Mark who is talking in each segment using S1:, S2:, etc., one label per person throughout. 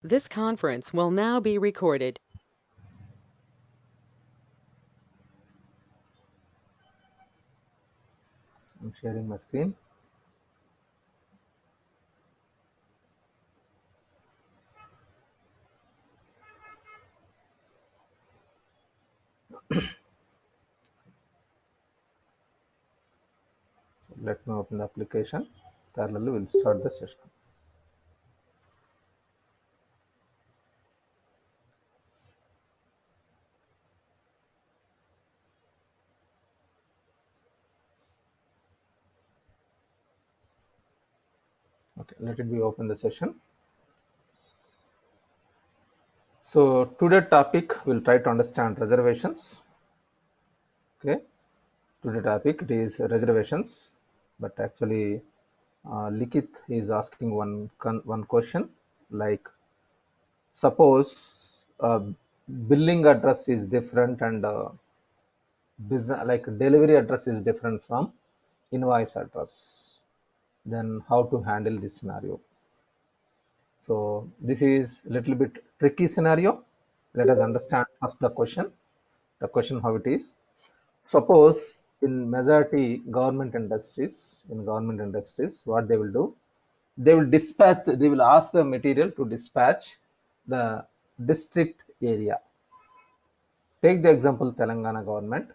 S1: This conference will now be recorded.
S2: I'm sharing my screen. Let me open the application. Parallelly, we'll start the session. Okay, let it be open the session. So today topic we'll try to understand reservations. Okay, today topic it is reservations, but actually Likith is asking one question like suppose billing address is different and business like delivery address is different from invoice address, then how to handle this scenario. So this is a little bit tricky scenario. Let us understand first the question. The question how it is. Suppose in majority government industries, what they will do, they will dispatch, they will ask the material to dispatch the district area. Take the example Telangana government.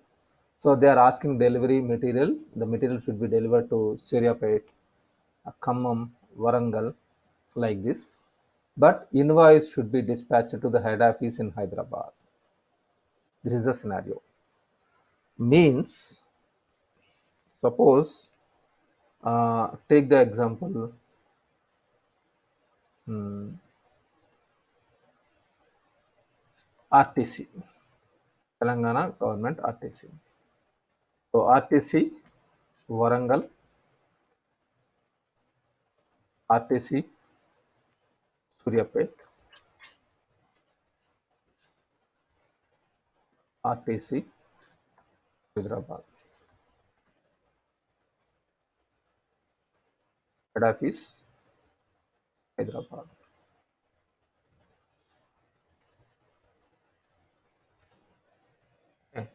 S2: So they are asking delivery material. The material should be delivered to Suryapet, Khammam, Warangal, like this. But invoice should be dispatched to the head office in Hyderabad. This is the scenario. Means, suppose, take the example, RTC, Telangana government RTC. So RTC, Warangal, RTC, Suryapet, RTC, Hyderabad. Head office, Hyderabad. Okay.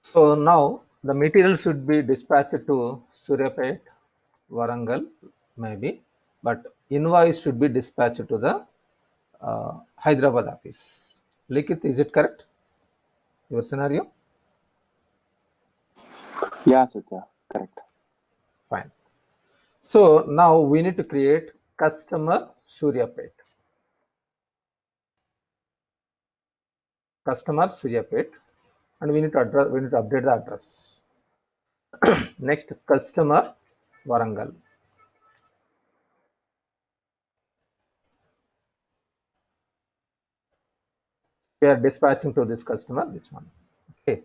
S2: So now the material should be dispatched to Suryapet, Warangal, maybe, but invoice should be dispatched to the Hyderabad office. Likith, is it correct? Your scenario?
S3: Yeah, Satya, correct.
S2: Fine. So now we need to create customer Suryapet. Customer Suryapet, and we need to update the address. Next, customer Warangal. We are dispatching to this customer, this one. Okay.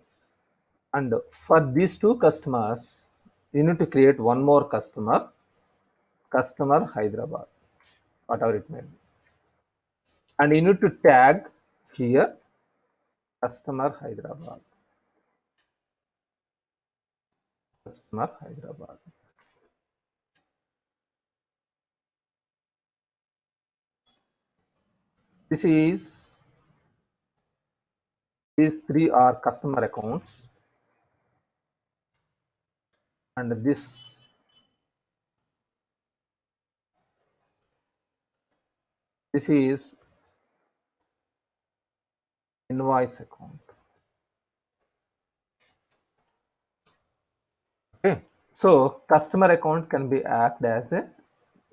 S2: And for these two customers, you need to create one more customer Hyderabad, whatever it may be. And you need to tag here customer Hyderabad. Customer Hyderabad. This is, these three are customer accounts, and this is invoice account. Okay. So customer account can be act as a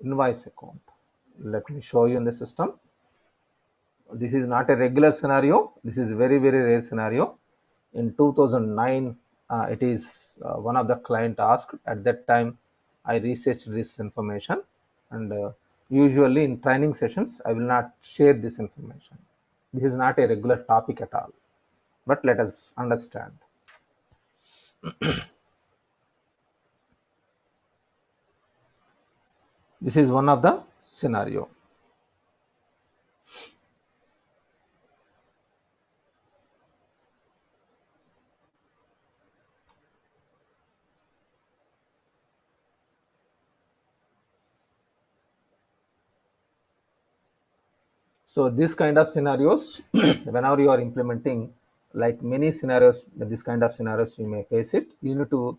S2: invoice account. Let me show you in the system. This is not a regular scenario. This is very rare scenario. In 2009, it is one of the client asked. At that time, I researched this information, and usually in training sessions, I will not share this information. This is not a regular topic at all. But let us understand. This is one of the scenario. So this kind of scenarios, whenever you are implementing, like many scenarios, this kind of scenarios you may face it, you need to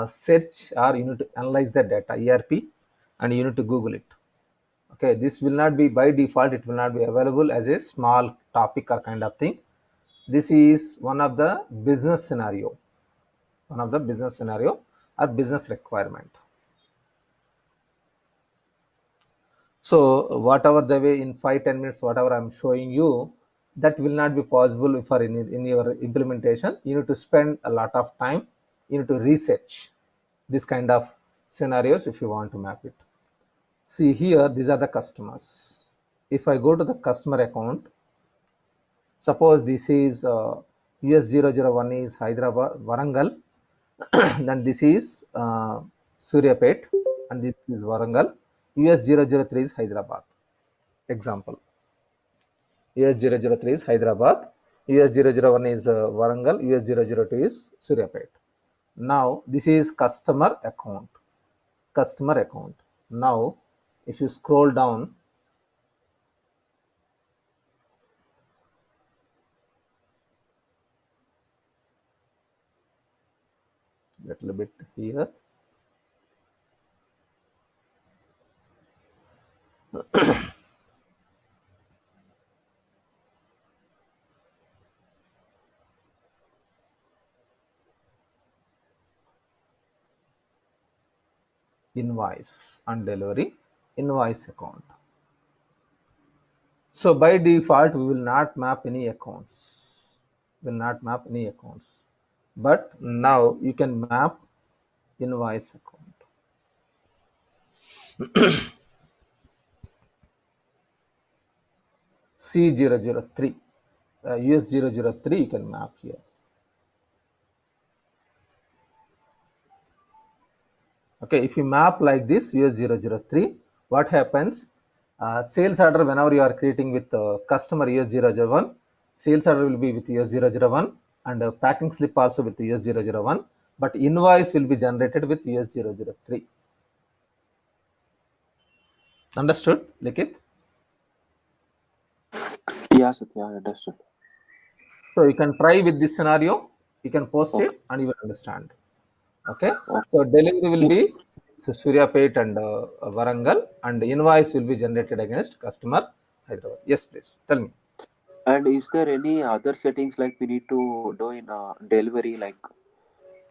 S2: search, or you need to analyze the data ERP, and you need to Google it. Okay, this will not be by default, it will not be available as a small topic or kind of thing. This is one of the business scenario, one of the business scenario or business requirement. So whatever the way in 5-10 minutes, whatever I'm showing you, that will not be possible for in your implementation. You need to spend a lot of time, you need to research this kind of scenarios if you want to map it. See here, these are the customers. If I go to the customer account, suppose this is US001 is Hyderabad, Warangal, then this is Suryapet, and this is Warangal. US003 is Hyderabad. Example, US003 is Hyderabad, US001 is Warangal, US002 is Suryapet. Now this is customer account, customer account. Now if you scroll down, little bit here, invoice and delivery, invoice account. So by default, we will not map any accounts, will not map any accounts. But now you can map invoice account. C003, US003 you can map here. Okay, if you map like this US003, what happens? Sales order, whenever you are creating with customer US001, sales order will be with US001, and packing slip also with US001, but invoice will be generated with US003. Understood, Likit?
S3: Yeah, Satya, I understood.
S2: So you can try with this scenario, you can post
S3: Okay.
S2: it, and you will understand. Okay,
S3: Okay.
S2: so delivery will be Suryapet and Warangal, and invoice will be generated against customer Hyderabad. Yes, please tell me.
S3: And is there any other settings like we need to do in delivery, like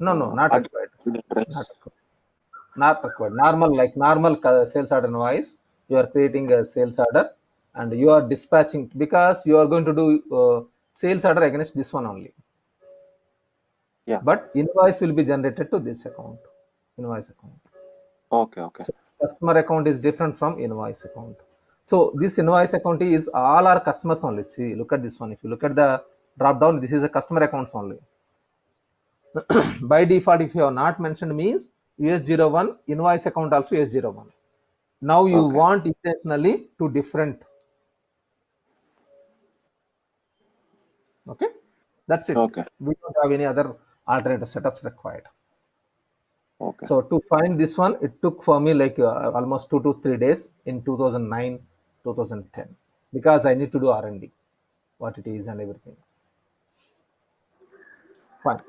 S2: No, no, not
S3: add
S2: required. Not
S3: address?
S2: required. Not required. Normal, like normal sales order invoice, you are creating a sales order and you are dispatching, because you are going to do sales order against this one only.
S3: Yeah.
S2: But invoice will be generated to this account, invoice account.
S3: Okay. Okay.
S2: So customer account is different from invoice account. So this invoice account is all our customers only. See, look at this one. If you look at the drop down, this is a customer accounts only. By default, if you have not mentioned, means US01 invoice account also US01. Now you
S3: Okay.
S2: want intentionally to different. Okay, that's it.
S3: Okay.
S2: We don't have any other alternative setups required.
S3: Okay.
S2: So to find this one, it took for me like almost 2 to 3 days in 2009, 2010, because I need to do R&D, what it is and everything. Fine.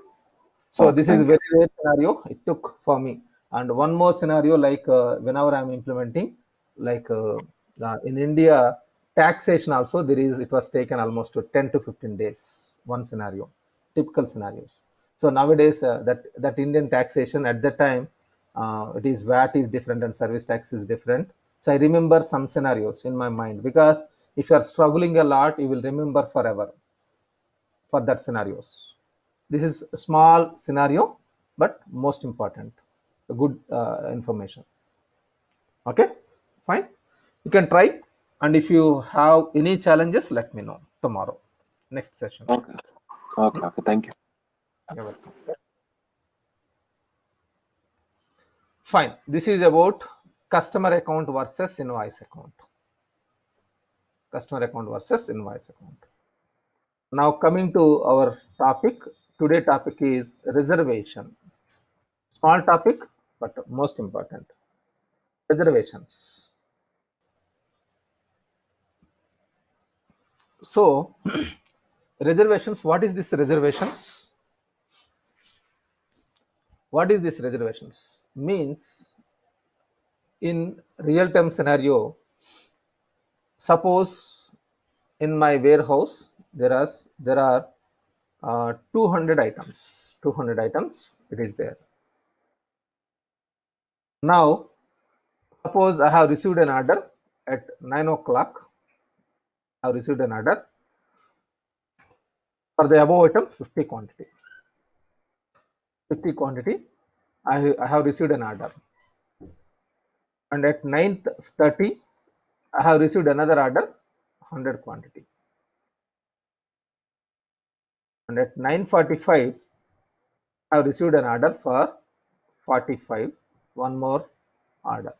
S2: So
S3: Okay.
S2: this is a
S3: Thank you.
S2: very rare scenario it took for me. And one more scenario, like whenever I'm implementing, like in India, taxation also there is, it was taken almost to 10 to 15 days, one scenario, typical scenarios. So nowadays that Indian taxation at that time, it is VAT is different and service tax is different. So I remember some scenarios in my mind, because if you are struggling a lot, you will remember forever for that scenarios. This is a small scenario, but most important, a good information. Okay, fine. You can try, and if you have any challenges, let me know tomorrow, next session.
S3: Okay. Okay.
S2: Hmm?
S3: Okay. Thank you.
S2: You're welcome. Fine. This is about customer account versus invoice account. Customer account versus invoice account. Now coming to our topic, today topic is reservation. Small topic, but most important. Reservations. So reservations, what is this reservations? What is this reservations? Means in real time scenario, suppose in my warehouse there are 200 items. 200 items it is there. Now suppose I have received an order at 9 o'clock. I have received an order for the above item 50 quantity. 50 quantity I have received an order, and at 9:30 I have received another order 100 quantity, and at 9:45 I have received an order for 45, one more order.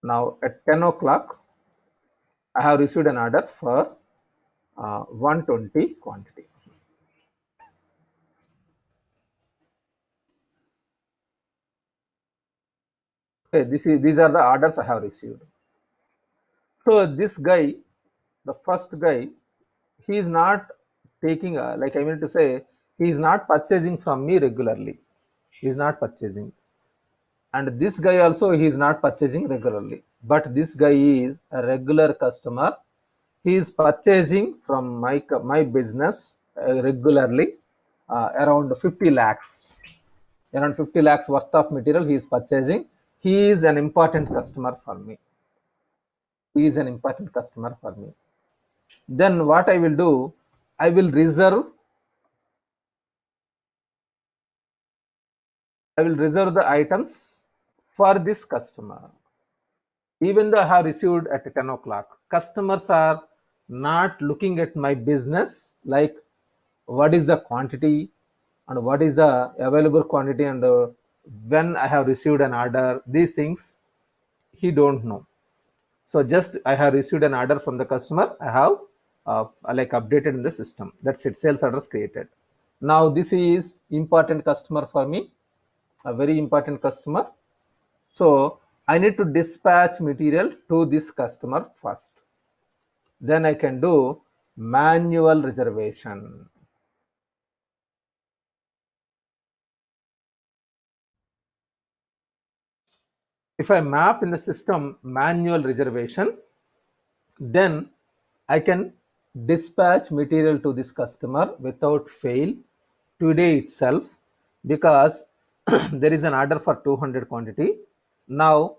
S2: Now at 10 o'clock I have received an order for 120 quantity. Okay, these are the orders I have received. So this guy, the first guy, he is not taking like I mean to say, he is not purchasing from me regularly. He is not purchasing, and this guy also he is not purchasing regularly. But this guy is a regular customer. He is purchasing from my business regularly, around 50 lakhs. Around 50 lakhs worth of material he is purchasing. He is an important customer for me. He is an important customer for me. Then what I will do, I will reserve the items for this customer. Even though I have received at 10 o'clock, customers are not looking at my business like what is the quantity and what is the available quantity, and when I have received an order, these things he don't know. So just I have received an order from the customer, I have like updated in the system. That's it, sales orders created. Now this is important customer for me, a very important customer. So I need to dispatch material to this customer first. Then I can do manual reservation. If I map in the system manual reservation, then I can dispatch material to this customer without fail today itself, because there is an order for 200 quantity. Now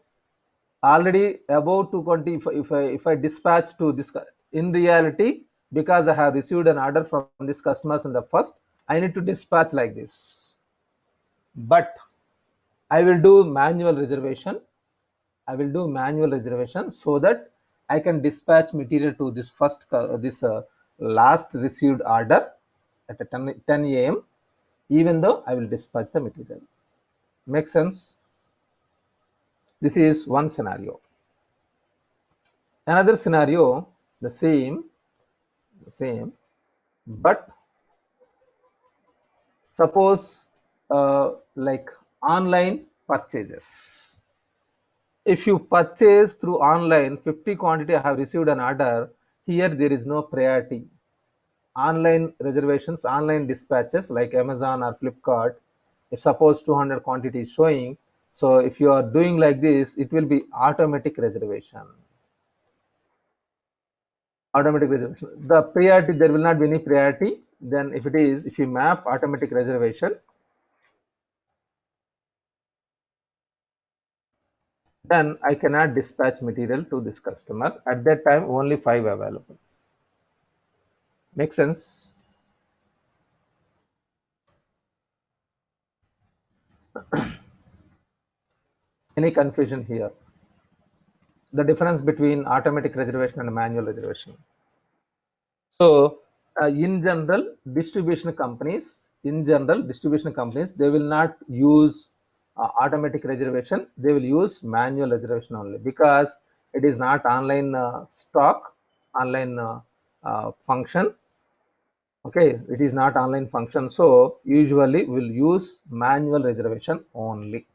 S2: already above 220, if I dispatch to this, in reality, because I have received an order from this customers in the first, I need to dispatch like this. But I will do manual reservation. I will do manual reservation so that I can dispatch material to this first this last received order at 10 a.m. even though I will dispatch the material. Make sense? This is one scenario. Another scenario, the same, but suppose like online purchases. If you purchase through online 50 quantity, I have received an order. Here there is no priority. Online reservations, online dispatches like Amazon or Flipkart, if suppose 200 quantity is showing, so if you are doing like this, it will be automatic reservation. Automatic reservation. The priority, there will not be any priority. Then if it is, if you map automatic reservation, then I cannot dispatch material to this customer. At that time, only 5 available. Make sense? Any confusion here? The difference between automatic reservation and manual reservation. So, in general, distribution companies, they will not use automatic reservation. They will use manual reservation only, because it is not online stock, online function. Okay, it is not online function. So, usually we'll use manual reservation only.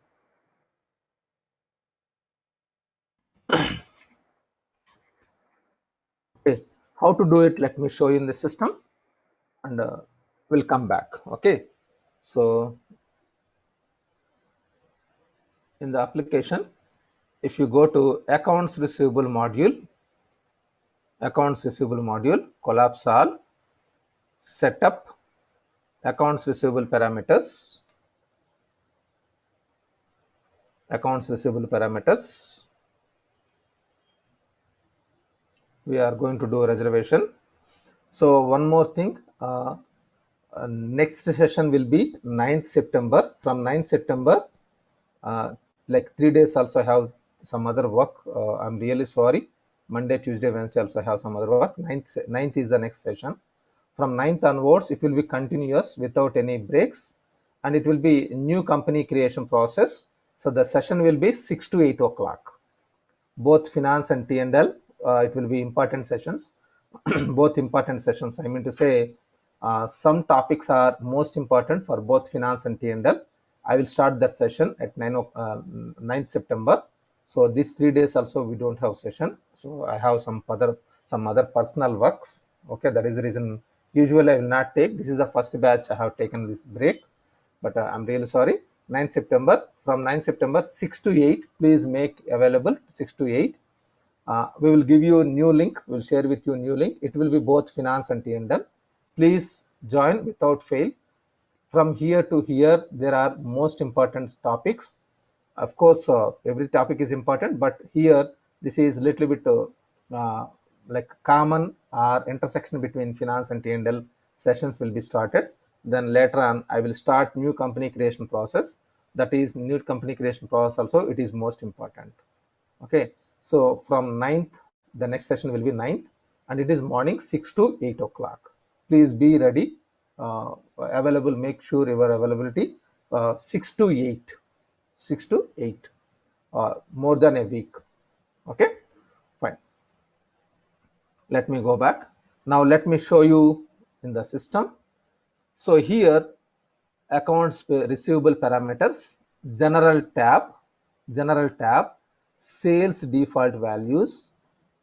S2: Okay. How to do it, let me show you in the system, and we'll come back. Okay, so in the application, if you go to accounts receivable module, collapse all, setup, accounts receivable parameters, we are going to do reservation. So one more thing, next session will be 9th September. From 9th September, like 3 days also have some other work. I'm really sorry. Monday, Tuesday, Wednesday also have some other work. 9th is the next session. From 9th onwards, it will be continuous without any breaks, and it will be new company creation process. So the session will be 6 to 8 o'clock. Both finance and T&L, it will be important sessions. Both important sessions. I mean to say, some topics are most important for both finance and T&L. I will start that session at 9th September. So these 3 days also we don't have session. So I have some other personal works. Okay, that is the reason. Usually I will not take. This is the first batch I have taken this break, but I'm really sorry. 9th September, from 9th September 6 to 8, please make available 6 to 8. We will give you a new link. We'll share with you a new link. It will be both finance and T&L. Please join without fail. From here to here, there are most important topics. Of course, every topic is important, but here this is little bit like common or intersection between finance and T&L sessions will be started. Then later on, I will start new company creation process. That is new company creation process also, it is most important. Okay, so from 9th, the next session will be 9th, and it is morning 6 to 8 o'clock. Please be ready, available, make sure your availability 6 to 8, 6 to 8, more than a week. Okay, fine. Let me go back. Now let me show you in the system. So here, accounts receivable parameters, general tab, sales default values.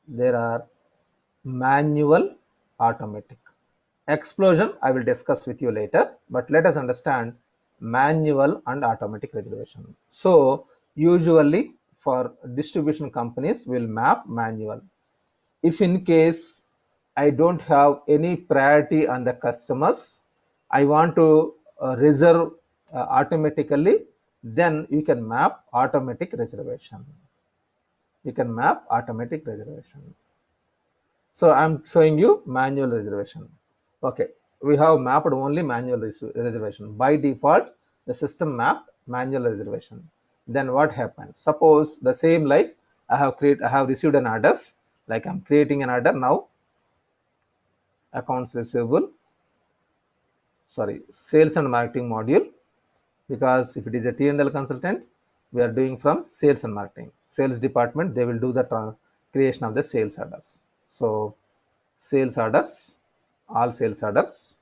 S2: There are manual, automatic. Explosion I will discuss with you later, but let us understand manual and automatic reservation. So usually for distribution companies will map manual. If in case I don't have any priority on the customers, I want to reserve automatically, then you can map automatic reservation. So I'm showing you manual reservation. Okay, we have mapped only manual reservation. By default, the system mapped manual reservation. Then what happens? Suppose the same, like I have received an orders, like I'm creating an order now. Accounts receivable, sorry, sales and marketing module, because if it is a T&L consultant, we are doing from sales and marketing. Sales department, they will do the creation of the sales orders. So sales orders, all sales orders.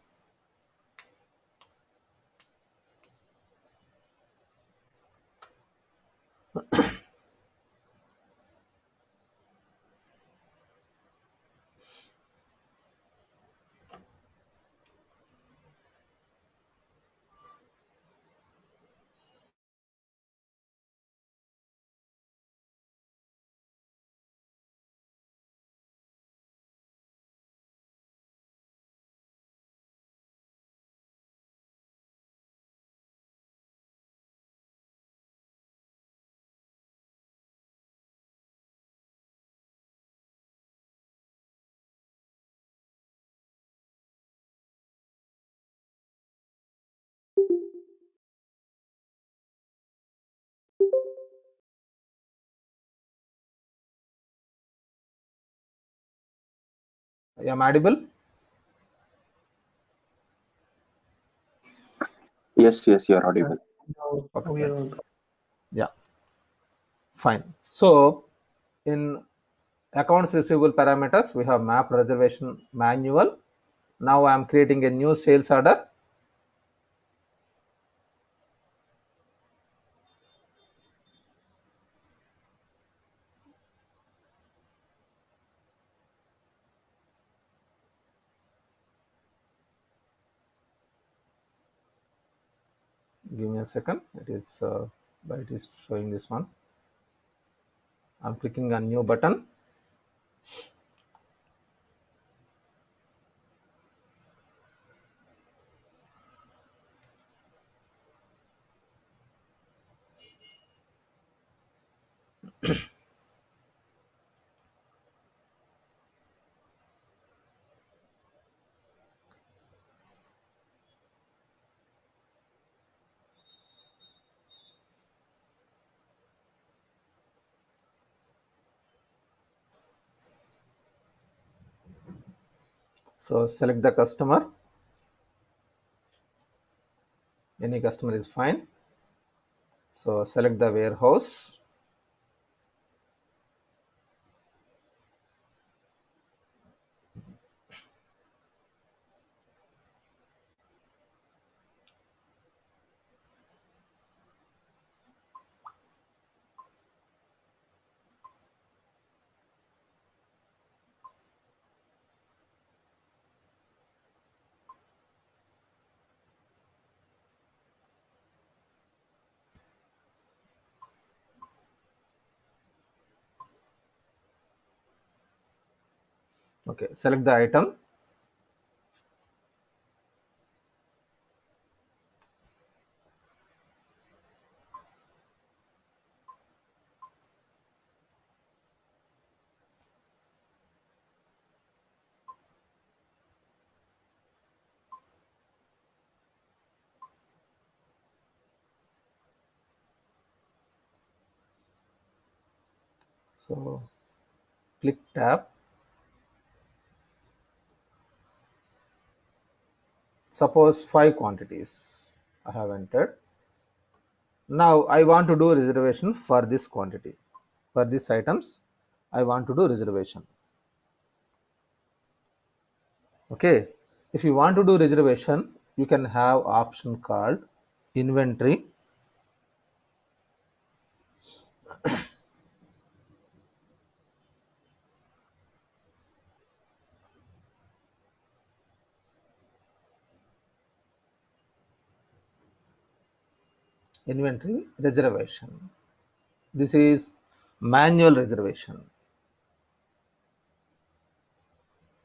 S2: Am I audible?
S3: Yes, you are audible.
S2: Okay. Yeah, fine. So in accounts receivable parameters, we have map reservation manual. Now I am creating a new sales order. Give me a second. It is but it is showing this one. I'm clicking on new button. So select the customer. Any customer is fine. So select the warehouse. Okay, select the item. So click tab. Suppose 5 quantities I have entered. Now I want to do reservation for this quantity. For these items, I want to do reservation. Okay. If you want to do reservation, you can have option called inventory. Inventory reservation. This is manual reservation.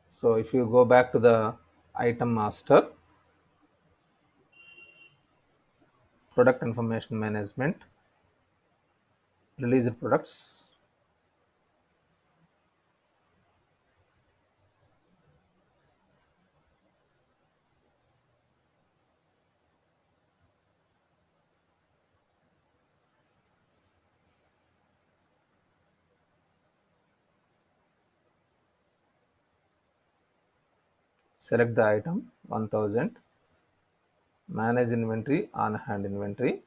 S2: So if you go back to the item master, product information management, released products. Select the item 1000, manage inventory, on hand inventory.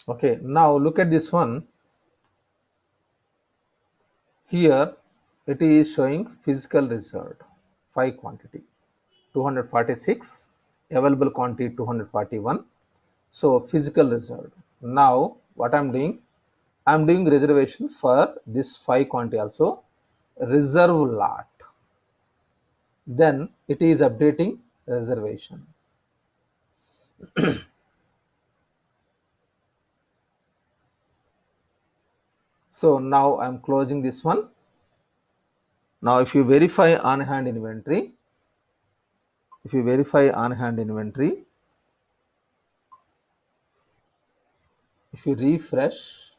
S2: Okay, now look at this one. Here it is showing physical reserved 5 quantity 246, available quantity 241. So physical reserved. Now what I'm doing, I'm doing reservation for this 5 quantity also, reserve lot. Then it is updating reservation. So now I'm closing this one. Now if you verify on hand inventory, if you verify on hand inventory, if you refresh,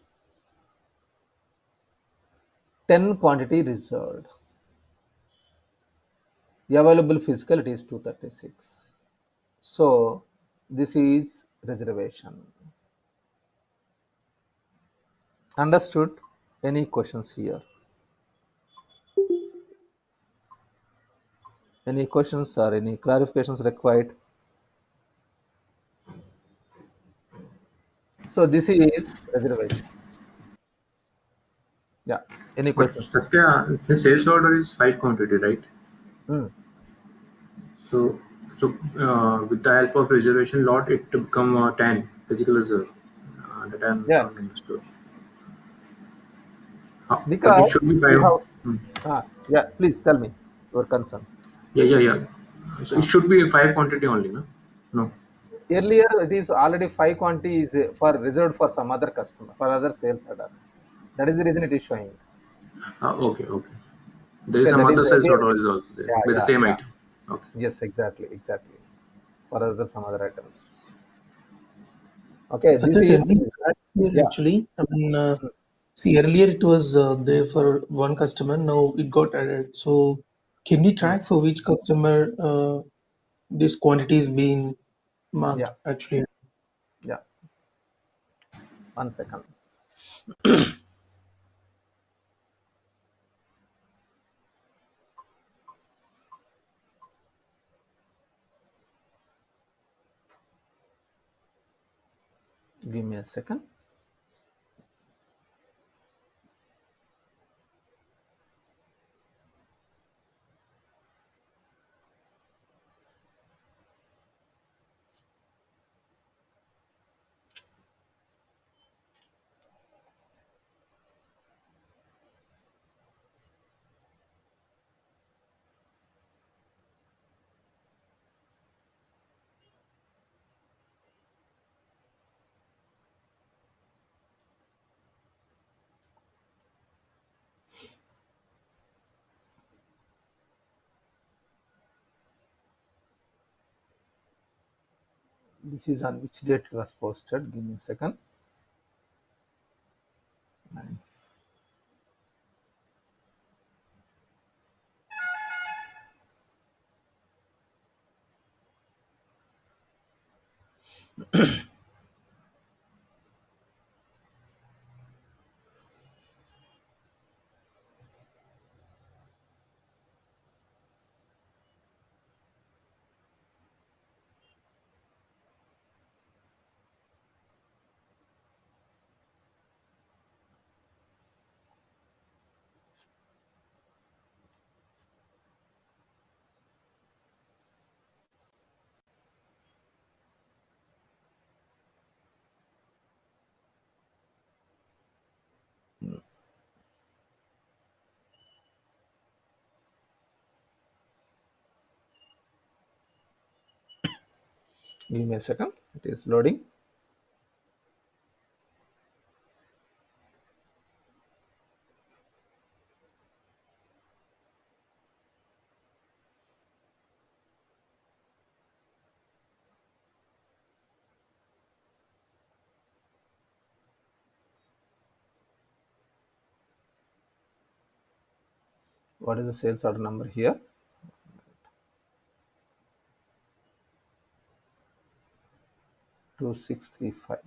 S2: 10 quantity reserved, available physical it is 236. So this is reservation. Understood? Any questions here? Any questions or any clarifications required? So this is reservation. Yeah. Any
S4: But
S2: questions?
S4: Satya, the sales order is 5 quantity, right?
S2: Hmm.
S4: So, with the help of reservation lot, it to become 10 physical reserve. That I'm
S2: Yeah,
S4: not understood. But it should
S2: because
S4: be
S2: you
S4: 5.
S2: have,
S4: Hmm.
S2: yeah, please tell me your concern.
S4: Yeah, yeah, yeah. So it
S2: Uh,
S4: should be 5 quantity only, no? No.
S2: Earlier, it is already 5 quantity is for reserved for some other customer, for other sales order. That is the reason it is showing.
S4: Okay, okay. There is
S2: Okay,
S4: some
S2: that
S4: other
S2: is
S4: sales
S2: earlier.
S4: order is also there
S2: Yeah,
S4: with the
S2: yeah,
S4: same
S2: yeah.
S4: item. Okay.
S2: Yes, exactly, exactly. For other some other items. Okay, this
S5: Satya, can
S2: is,
S5: we add here
S2: yeah.
S5: actually? I mean, see, earlier it was there for one customer, now it got added. So, can we
S2: Mm,
S5: track for which customer this quantity is being marked
S2: yeah,
S5: actually?
S2: yeah. 1 second. Give me a second. This is on which date it was posted. Give me a second. Nine. Give me a second. It is loading. What is the sales order number here? 2635.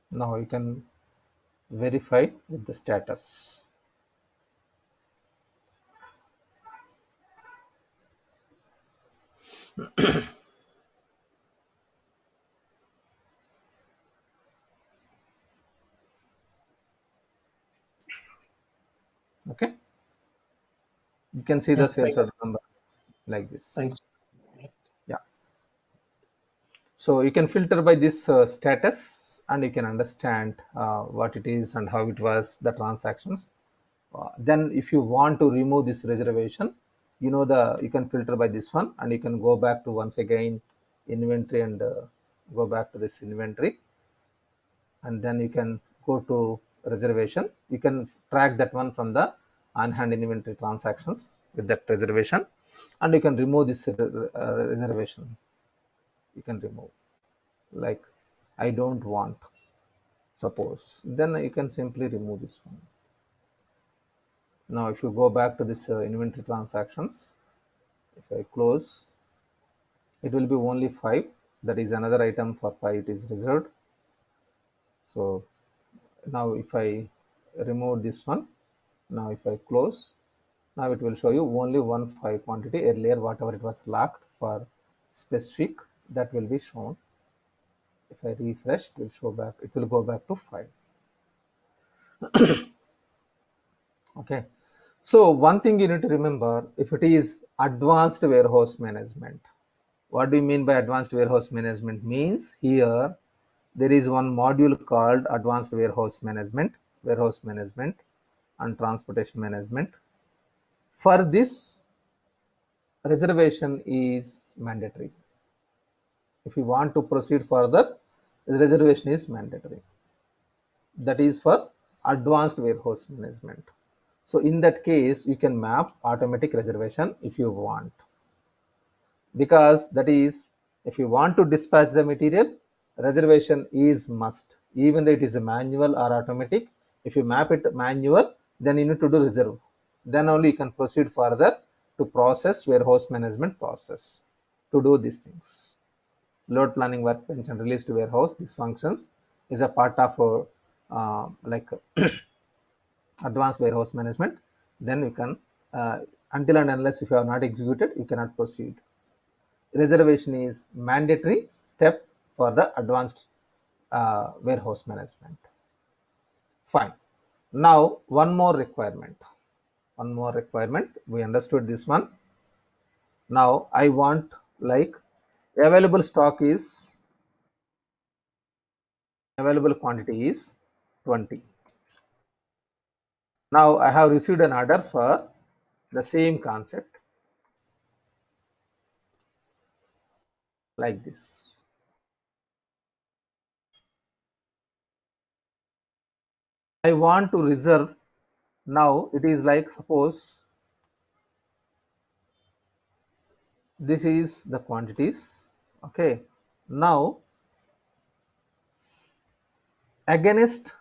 S2: Now you can verify with the status. Okay, you can see the
S5: Yeah,
S2: sales order number like this.
S5: thanks.
S2: Yeah, so you can filter by this status and you can understand what it is and how it was the transactions. Then if you want to remove this reservation, you can filter by this one and you can go back to once again inventory and go back to this inventory, and then you can go to reservation. You can track that one from the on-hand inventory transactions with that reservation, and you can remove this reservation. You can remove, like I don't want, suppose, then you can simply remove this one. Now if you go back to this inventory transactions, if I close, it will be only 5. That is another item for 5, it is reserved. So now if I remove this one, now if I close, now it will show you only one 5 quantity. Earlier whatever it was locked for specific, that will be shown. If I refresh, it will show back, it will go back to 5. Okay, so one thing you need to remember, if it is advanced warehouse management, what do you mean by advanced warehouse management? Means here there is one module called advanced warehouse management and transportation management. For this, reservation is mandatory. If you want to proceed further, reservation is mandatory. That is for advanced warehouse management. So in that case, you can map automatic reservation if you want, because that is, if you want to dispatch the material, reservation is must, even though it is a manual or automatic. If you map it manual, then you need to do reserve, then only you can proceed further to process warehouse management process to do these things. Load planning, workbench, and release to warehouse, these functions is a part of like advanced warehouse management. Then you can until and unless if you are not executed, you cannot proceed. Reservation is mandatory step for the advanced warehouse management. Fine. Now one more requirement. We understood this one. Now I want, like, available quantity is 20. Now I have received an order for the same concept, like this. I want to reserve. Now it is like, suppose this is the quantities. Okay, now against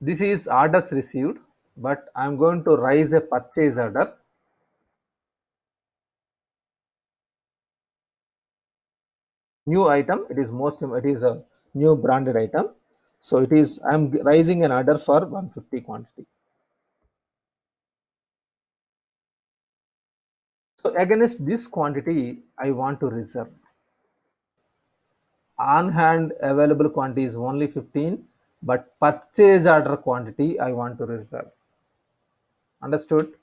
S2: this is orders received, but I am going to raise a purchase order. New item, it is a new branded item. So it is, I am raising an order for 150 quantity. So against this quantity, I want to reserve. On hand available quantity is only 15, but purchase order quantity I want to reserve. Understood?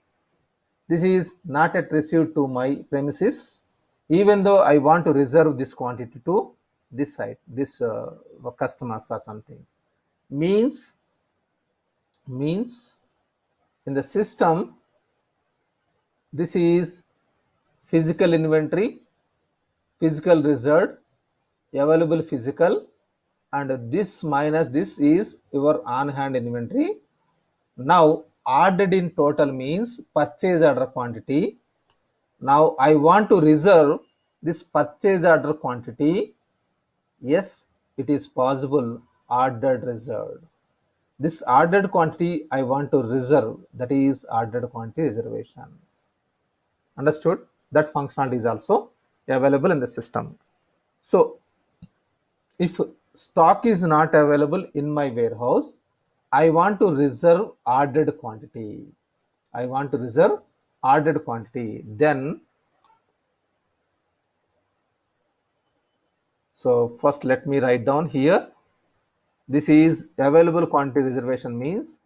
S2: This is not yet received to my premises, even though I want to reserve this quantity to this site, this customers or something. Means in the system, this is physical inventory, physical reserved, available physical, and this minus this is your on hand inventory. Now ordered in total means purchase order quantity. Now I want to reserve this purchase order quantity. Yes, it is possible, ordered reserved. This ordered quantity I want to reserve, that is ordered quantity reservation. Understood? That functionality is also available in the system. So if stock is not available in my warehouse, I want to reserve ordered quantity. Then, so first let me write down here. This is available quantity reservation means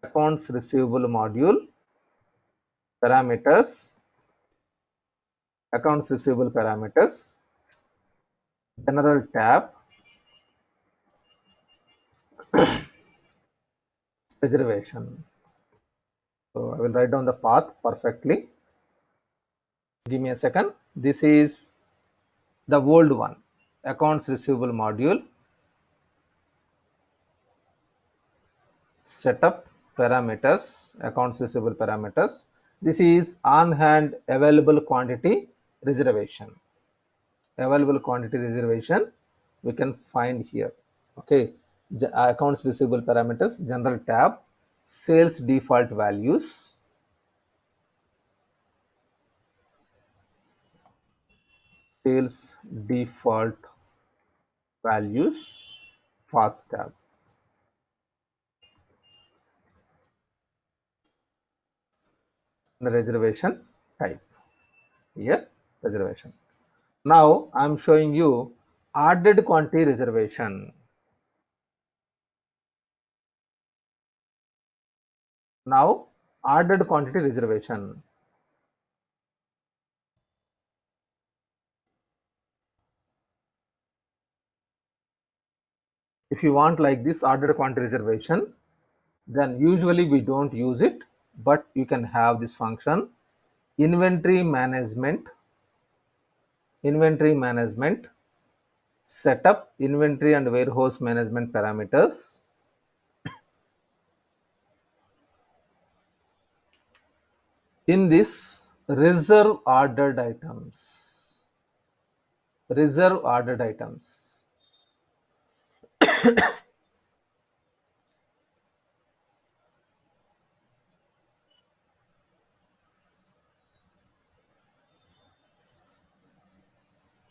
S2: accounts receivable module parameters, general tab, reservation. So I will write down the path perfectly. Give me a second. This is the old one, accounts receivable module, setup, parameters, accounts receivable parameters. This is on hand available quantity reservation. Available quantity reservation we can find here. Okay, accounts receivable parameters, general tab, sales default values, sales default values, fast tab. The reservation type here, reservation. Now I am showing you ordered quantity reservation. Now ordered quantity reservation. If you want like this ordered quantity reservation, then usually we don't use it, but you can have this function, inventory management, setup inventory and warehouse management parameters. In this reserve ordered items,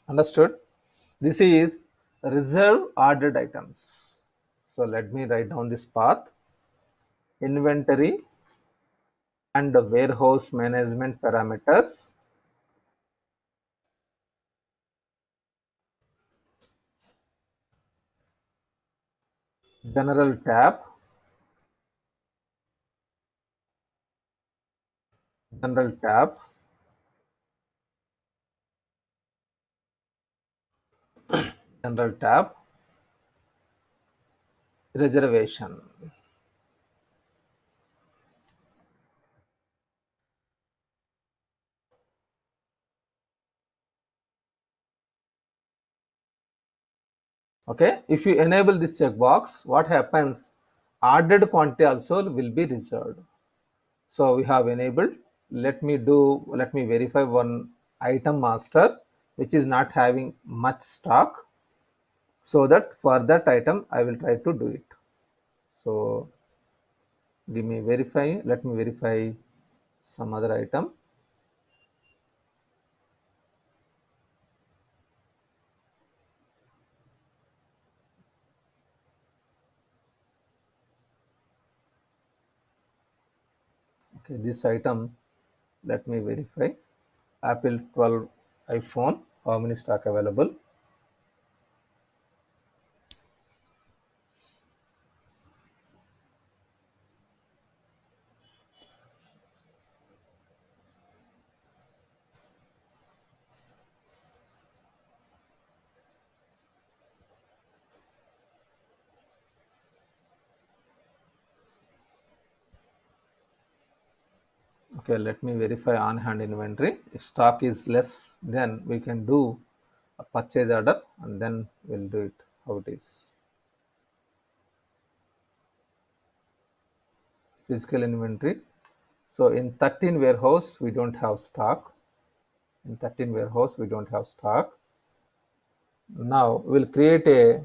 S2: understood? This is reserve ordered items. So let me write down this path, inventory and warehouse management parameters, general tab, general tab, general tab, reservation. Okay, if you enable this checkbox, what happens? Ordered quantity also will be reserved. So we have enabled. Let me verify one item master which is not having much stock, so that for that item I will try to do it. So let me verify some other item. Okay, this item, let me verify. Apple 12 iPhone, how many stock available? Okay, let me verify on hand inventory. If stock is less, then we can do a purchase order and then we'll do it how it is. Physical inventory. So in 13 warehouse we don't have stock. Now we'll create a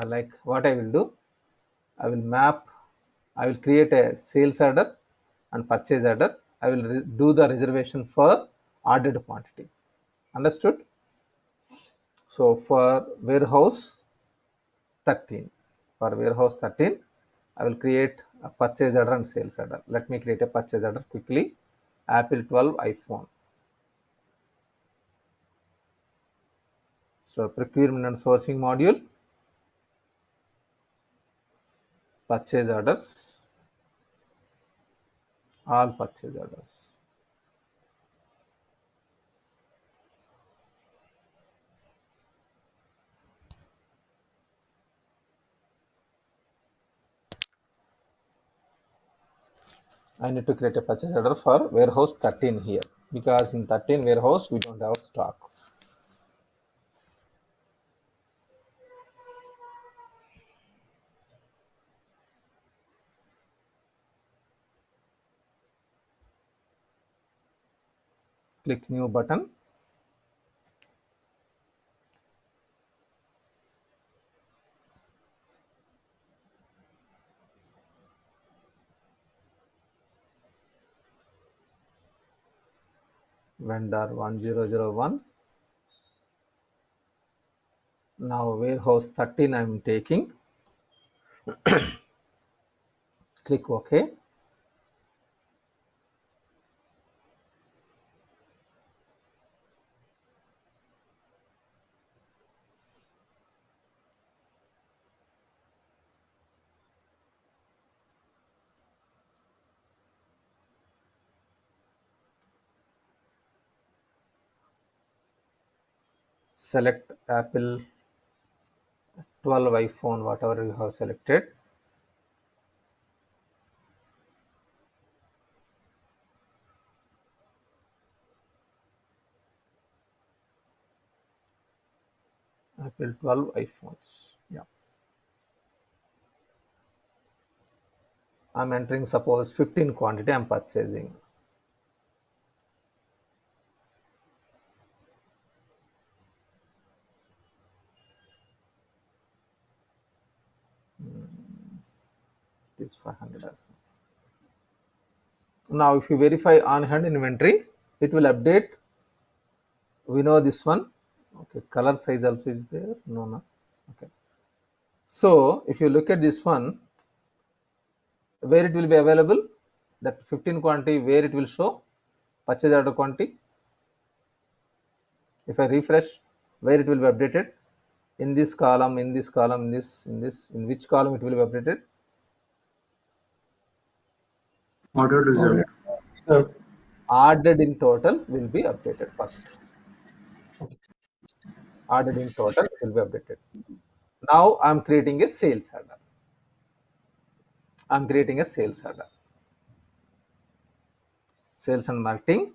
S2: like what I will do. I will create a sales order and purchase order. I will do the reservation for ordered quantity. Understood? So for warehouse 13, I will create a purchase order and sales order. Let me create a purchase order quickly. Apple 12 iPhone. So procurement and sourcing module, purchase orders, all purchase orders. I need to create a purchase order for warehouse 13 here, because in 13 warehouse we don't have stock. Click new button. Vendor 1001. Now warehouse 13 I am taking. Click OK. Select Apple 12 iPhone, whatever you have selected. Apple 12 iPhones. Yeah. I'm entering, suppose 15 quantity I'm purchasing. This 500. Now if you verify on hand inventory, it will update. We know this one. Okay, color size also is there. No. Okay. So if you look at this one, where it will be available, that 15 quantity, where it will show purchase order quantity. If I refresh, where it will be updated, in this column, in this column, in which column it will be updated?
S4: Order result.
S5: So,
S2: Ordered in total will be updated first. Ordered in total will be updated. Now I'm creating a sales order. I'm creating a sales order. Sales and marketing.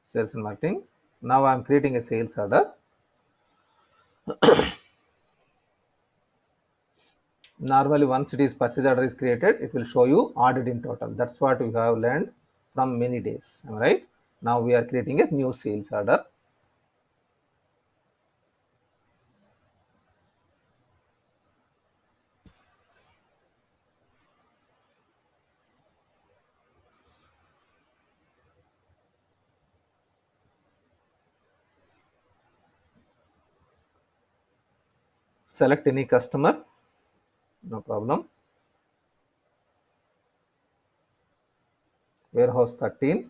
S2: Sales and marketing. Now I'm creating a sales order. Normally once it is purchase order is created, it will show you ordered in total. That's what we have learned from many days. Am I right? Now we are creating a new sales order. Select any customer, no problem. Warehouse 13.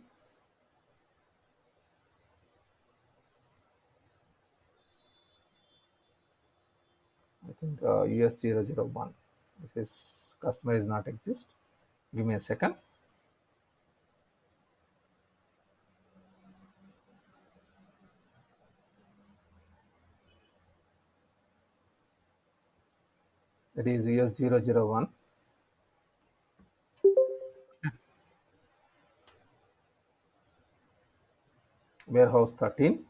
S2: I think US 001. If this customer is not exist, give me a second. It is US 001. Warehouse 13.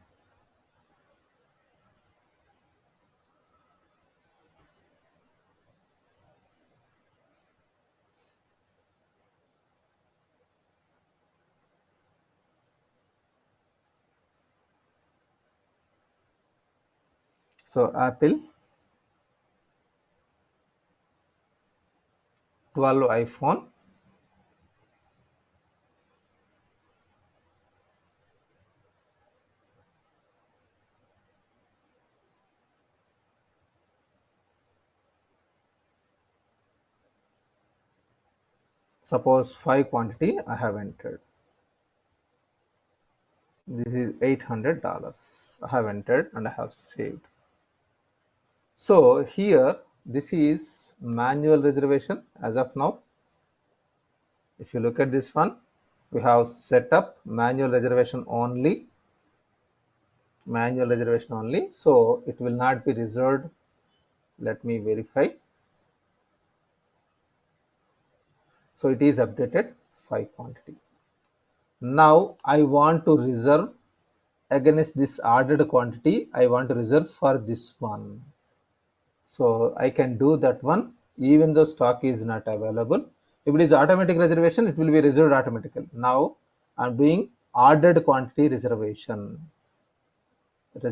S2: So Apple 12 iPhone. Suppose 5 quantity I have entered. This is $800 I have entered and I have saved. So here this is manual reservation as of now. If you look at this one, we have set up manual reservation only. Manual reservation only. So it will not be reserved. Let me verify. So it is updated 5 quantity. Now I want to reserve against this ordered quantity. I want to reserve for this one. So I can do that one even though stock is not available. If it is automatic reservation, it will be reserved automatically. Now I'm doing ordered quantity reservation. If it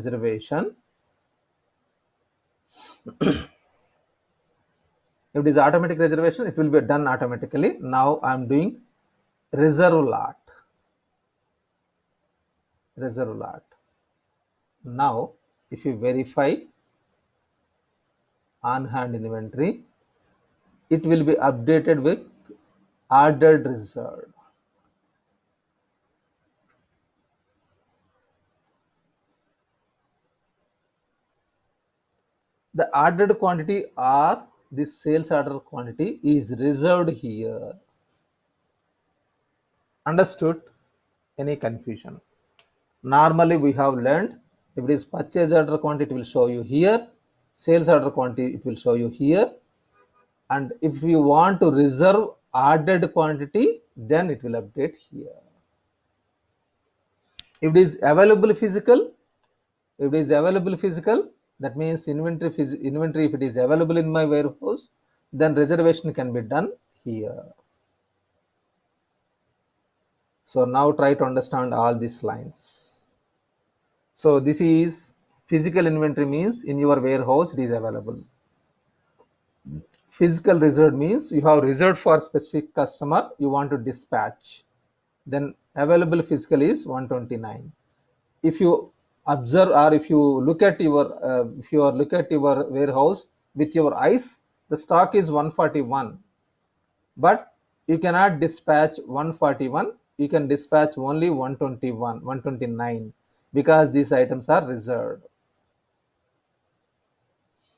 S2: is automatic reservation, it will be done automatically. Now I am doing reserve lot. Now if you verify on hand inventory, it will be updated with ordered reserved. The ordered quantity or this sales order quantity is reserved here. Understood? Any confusion? Normally we have learned if it is purchase order quantity, it will show you here, sales order quantity, it will show you here, and if you want to reserve ordered quantity, then it will update here. If it is available physical, that means inventory if it is available in my warehouse, then reservation can be done here. So now try to understand all these lines. So this is physical inventory, means in your warehouse it is available. Physical reserved means you have reserved for specific customer you want to dispatch, then available physical is 129. If you observe or if you look at your warehouse with your eyes, the stock is 141, but you cannot dispatch 141, you can dispatch only 121, 129, because these items are reserved.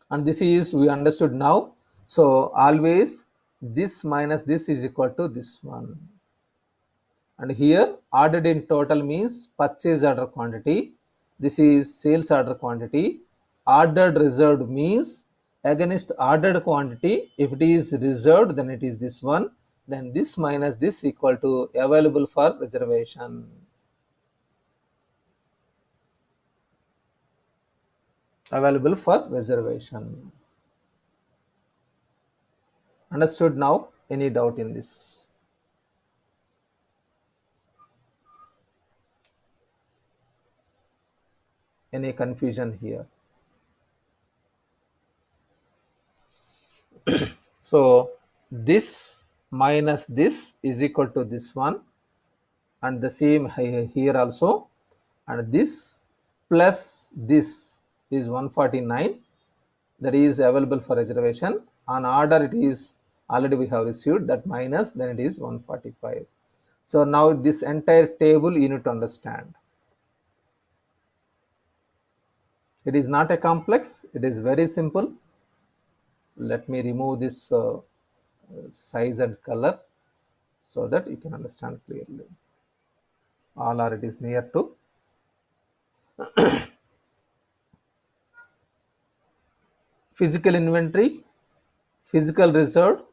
S2: And this is we understood now. So always this minus this is equal to this one. And here ordered in total means purchase order quantity. This is sales order quantity. Ordered reserved means against ordered quantity, if it is reserved, then it is this one. Then this minus this equal to available for reservation. Available for reservation. Understood now? Any doubt in this? Any confusion here? So this minus this is equal to this one, and the same here also, and this plus this is 149, that is available for reservation. On order it is already we have received, that minus, then it is 145. So now this entire table you need to understand. It is not a complex, it is very simple. Let me remove this size and color so that you can understand clearly. All are it is near to. Physical inventory, physical reserved,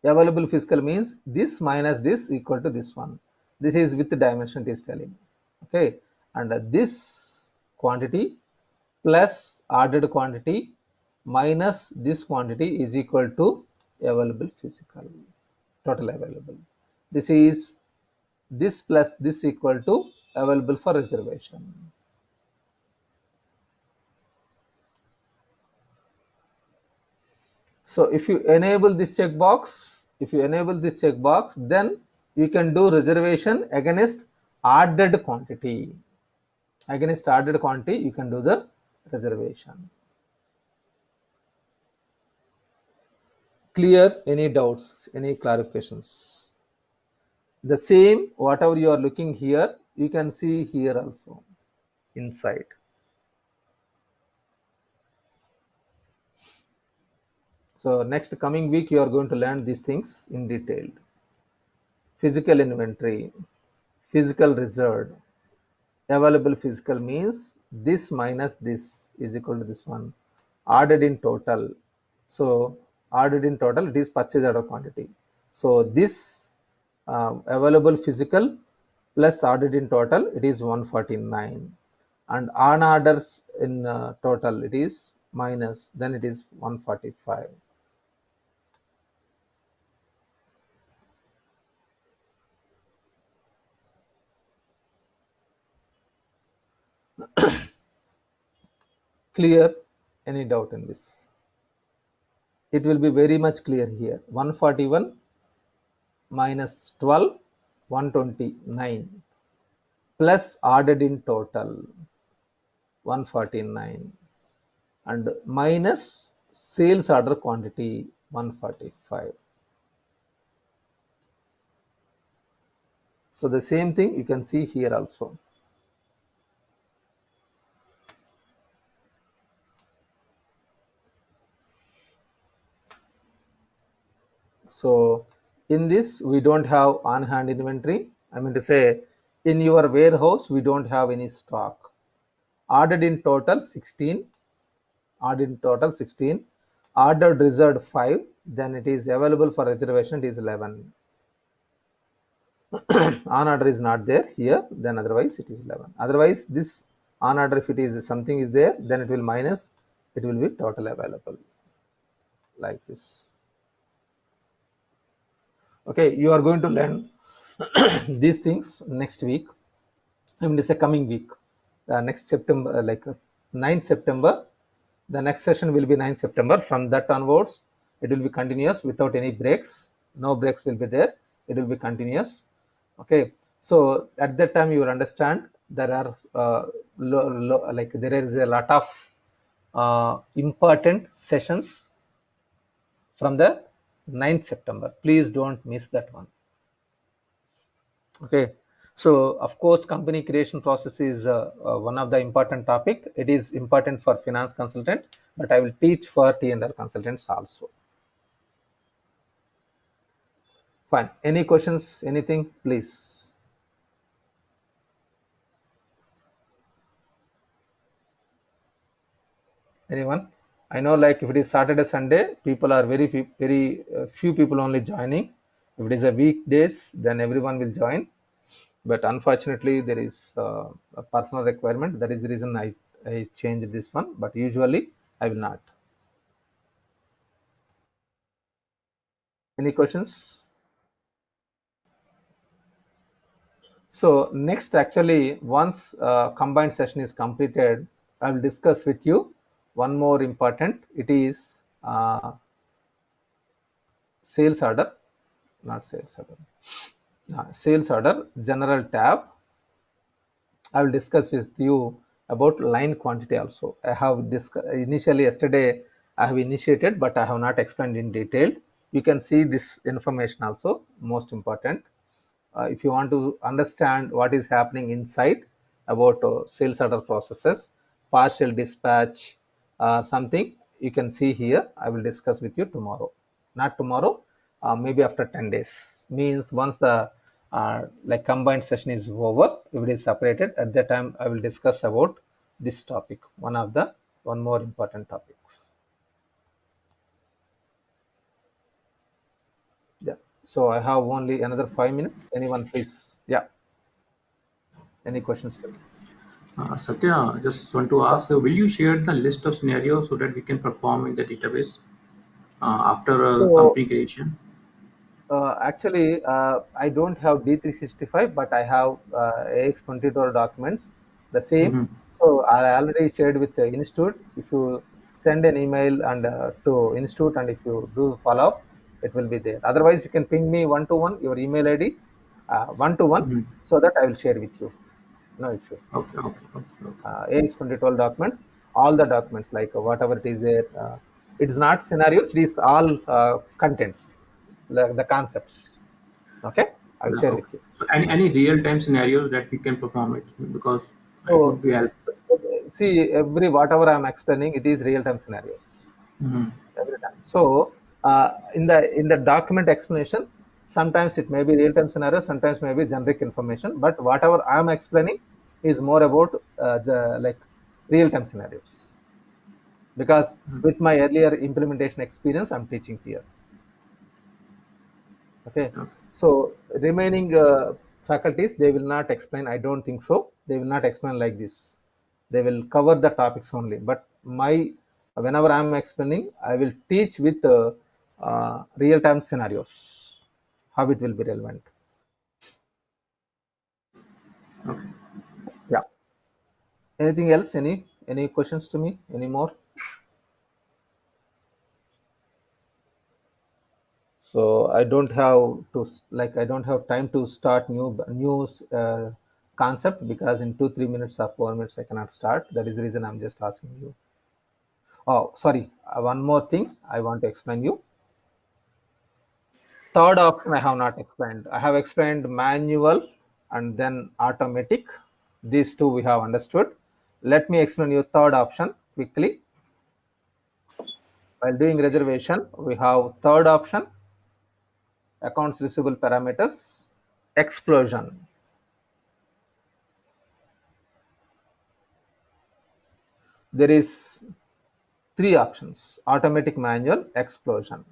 S2: available physical means this minus this equal to this one. This is with the dimension it is telling. Okay, and this quantity plus ordered quantity minus this quantity is equal to available physical, total available. This is this plus this equal to available for reservation. So if you enable this checkbox, then you can do reservation against ordered quantity. Against ordered quantity, you can do the reservation. Clear? Any doubts? Any clarifications? The same, whatever you are looking here, you can see here also inside. So next coming week, you are going to learn these things in detail. Physical inventory, physical reserved, available physical means this minus this is equal to this one. Ordered in total. So ordered in total, it is purchase order quantity. So this available physical plus ordered in total, it is 149. And on orders in total, it is minus, then it is 145. Clear? Any doubt in this? It will be very much clear here. 141 minus 12, 129 plus added in total 149 and minus sales order quantity 145. So the same thing you can see here also. So in this we don't have on hand inventory. I mean to say in your warehouse we don't have any stock. Ordered in total 16. Ordered in total 16. Ordered reserved 5. Then it is available for reservation, it is 11. On order is not there here, then otherwise it is 11. Otherwise this on order, if it is something is there, then it will minus, it will be total available like this. Okay, you are going to learn these things next week. I mean, it's a coming week. Next September, like 9th September, the next session will be 9th September. From that onwards, it will be continuous without any breaks. No breaks will be there. It will be continuous. Okay. So at that time, you will understand there are like there is a lot of important sessions from the 9th September. Please don't miss that one. Okay. So of course, company creation process is one of the important topic. It is important for finance consultant, but I will teach for T&R consultants also. Fine. Any questions? Anything? Please. Anyone? I know, like if it is Saturday, Sunday, people are very few people only joining. If it is a weekdays, then everyone will join. But unfortunately, there is a personal requirement. That is the reason I changed this one. But usually, I will not. Any questions? So next, actually, once combined session is completed, I will discuss with you one more important. It is sales order, not sales order, sales order general tab. I will discuss with you about line quantity also. I have initially yesterday I have initiated, but I have not explained in detail. You can see this information also, most important. If you want to understand what is happening inside about sales order processes, partial dispatch, something you can see here. I will discuss with you tomorrow. Not tomorrow, maybe after 10 days. Means once the like combined session is over, if it is separated, at that time I will discuss about this topic. One more important topics. Yeah. So I have only another 5 minutes. Anyone, please? Yeah. Any questions to me?
S4: Satya, just want to ask, will you share the list of scenarios so that we can perform in the database after
S2: So
S4: company creation?
S2: actually, I don't have D365, but I have AX22 documents, the same.
S4: Mm-hmm.
S2: So I already shared with the institute. If you send an email and to institute, and if you do follow up, it will be there. Otherwise, you can ping me one to one your email ID, one to one,
S4: Mm-hmm.
S2: so that I will share with you. No issues.
S4: Okay, okay, okay, okay.
S2: AX2012 documents, all the documents like whatever it is there. It is not scenarios, it is all contents, like the concepts. Okay, I will
S4: Yeah,
S2: share
S4: okay.
S2: with you.
S4: So any real-time scenarios that we can perform it, because it
S2: So,
S4: would be helpful.
S2: see, every whatever I am explaining, it is real time scenarios
S4: Mm-hmm.
S2: every time. So, in the document explanation, sometimes it may be real time scenario, sometimes maybe generic information. But whatever I am explaining is more about like real time scenarios, because with my earlier implementation experience, I'm teaching here. Okay,
S4: Okay.
S2: so remaining faculties, they will not explain. I don't think so. They will not explain like this. They will cover the topics only. But my whenever I'm explaining, I will teach with real-time scenarios, how it will be relevant.
S4: Okay.
S2: Yeah. Anything else? Any questions to me? Any more? So I don't have to I don't have time to start new concept, because in 2-3 minutes or 4 minutes I cannot start. That is the reason I'm just asking you. Oh, sorry. One more thing I want to explain you. Third option I have not explained. I have explained manual and then automatic. These two we have understood. Let me explain you third option quickly. While doing reservation, we have third option, accounts receivable parameters, explosion. There is three options: automatic, manual, explosion.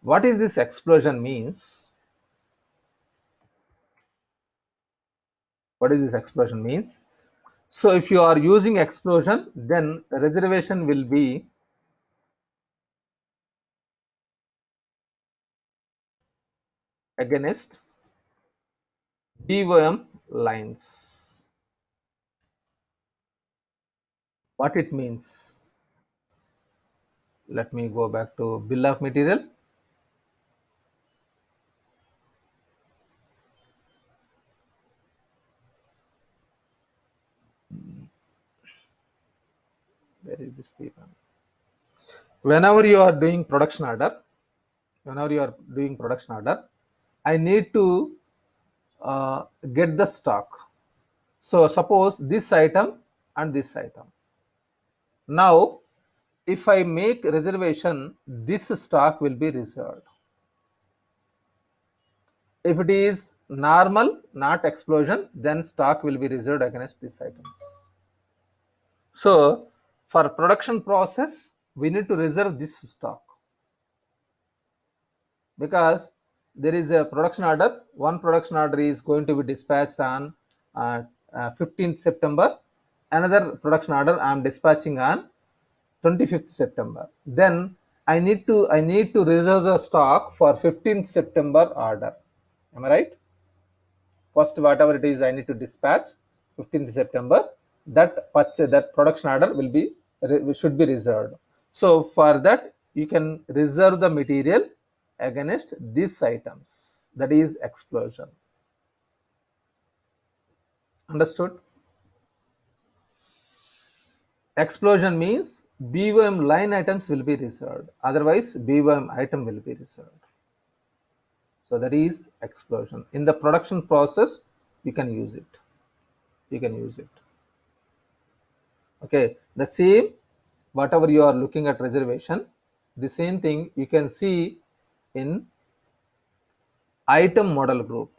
S2: What is this explosion means? What is this explosion means? So if you are using explosion, then reservation will be against BOM lines. What it means? Let me go back to bill of material. Where is this paper? Whenever you are doing production order, I need to get the stock. So suppose this item and this item. Now, if I make reservation, this stock will be reserved. If it is normal, not explosion, then stock will be reserved against these items. So for production process, we need to reserve this stock, because there is a production order. One production order is going to be dispatched on 15th September. Another production order I am dispatching on 25th September. Then I need to reserve the stock for 15th September order. Am I right? First, whatever it is I need to dispatch 15th September, that production order should be reserved. So for that, you can reserve the material against these items. That is explosion. Understood? Explosion means BOM line items will be reserved. Otherwise, BOM item will be reserved. So that is explosion. In the production process, you can use it. Okay. The same, whatever you are looking at reservation, the same thing you can see in item model group,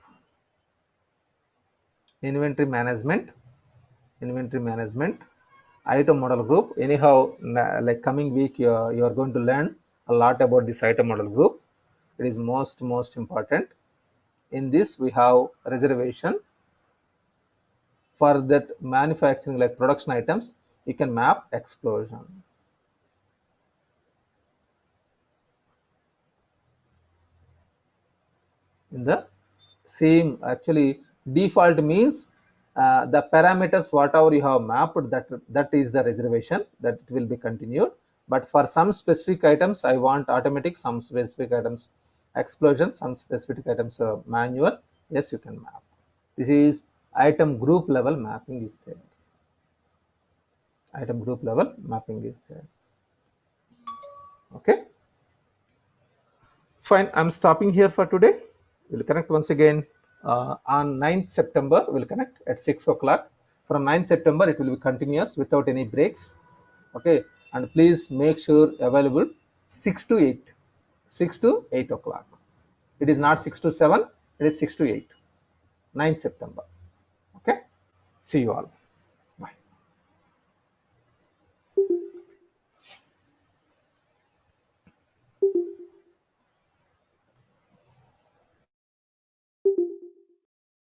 S2: inventory management, item model group. Anyhow, like coming week, you are going to learn a lot about this item model group. It is most important. In this, we have reservation. For that manufacturing, like production items, you can map explosion. In the same, actually default means the parameters whatever you have mapped, that is the reservation, that it will be continued. But for some specific items I want automatic, some specific items explosion, some specific items manual. Yes, you can map. This is item group level mapping is there. Item group level mapping is there. Okay, fine. I'm stopping here for today. We'll connect once again on 9th September. We'll connect at 6 o'clock. From 9th September, it will be continuous without any breaks. Okay, and please make sure available 6 to 8, 6 to 8 o'clock. It is not 6 to 7, it is 6 to 8, 9th September. Okay, see you all.